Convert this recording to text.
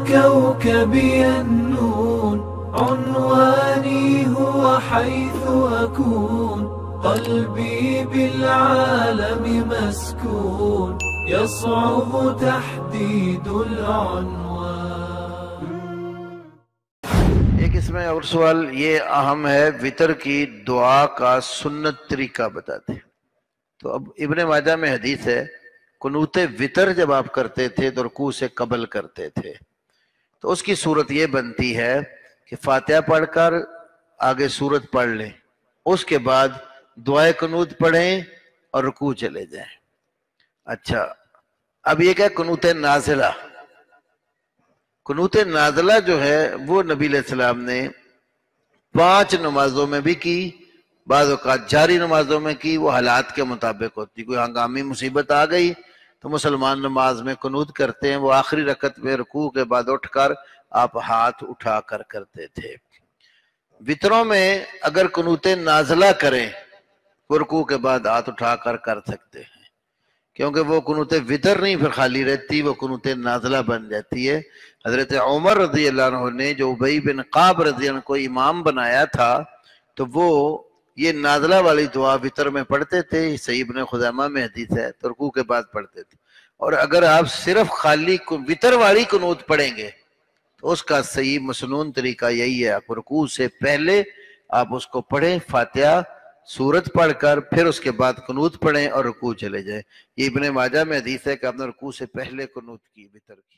كوكبي النون عنواني هو حيث أكون قلبي بالعالم مسكون يصعب تحديد العنوان. ایک اس میں اور سوال یہ اہم ہے، وطر کی دعا کا سنت طریقہ بتاتے ہیں۔ تو اب ابن ماجہ میں حدیث ہے، قنوت وطر جب آپ کرتے تھے تو رکوع سے قبل کرتے تھے، تو اس کی صورت یہ بنتی ہے کہ فاتحہ پڑھ کر آگے سورت پڑھ لیں، اس کے بعد دعائے قنوت پڑھیں اور رکوع چلے جائیں۔ اچھا، اب یہ کیا قنوت نازلہ؟ قنوت نازلہ جو ہے وہ نبی علیہ السلام نے 5 نمازوں میں بھی کی، بعض اوقات جاری نمازوں میں کی، وہ حالات کے مطابق ہوتی۔ کوئی ہنگامی مصیبت آ گئی تو مسلمان نماز میں قنوت کرتے ہیں، وہ آخری رکعت میں رکوع کے بعد اٹھ کر آپ ہاتھ اٹھا کر کرتے تھے۔ وطروں میں اگر قنوت نازلہ کریں وہ رکوع کے بعد ہاتھ اٹھا کر کر سکتے ہیں، کیونکہ وہ قنوت وطر نہیں پھر خالی رہتی، وہ قنوت نازلہ بن جاتی ہے۔ حضرت عمر رضی اللہ عنہ نے جو ابی بن قعب رضی اللہ عنہ کو امام بنایا تھا تو وہ یہ نازلہ والی دعا وطر میں پڑھتے تھے، صحیح ابن خزیمہ میں حدیث ہے، تو رکوع کے بعد پڑھتے تھے۔ اور اگر آپ صرف خالی وطر والی قنوت پڑھیں گے تو اس کا صحیح مسنون طریقہ یہی ہے، آپ رکوع سے پہلے آپ اس کو پڑھیں، فاتحہ سورت پڑھ کر پھر اس کے بعد قنوت پڑھیں اور رکوع چلے جائیں۔ یہ ابن ماجہ میں حدیث ہے کہ آپ نے رکوع سے پہلے قنوت کی وطر کی۔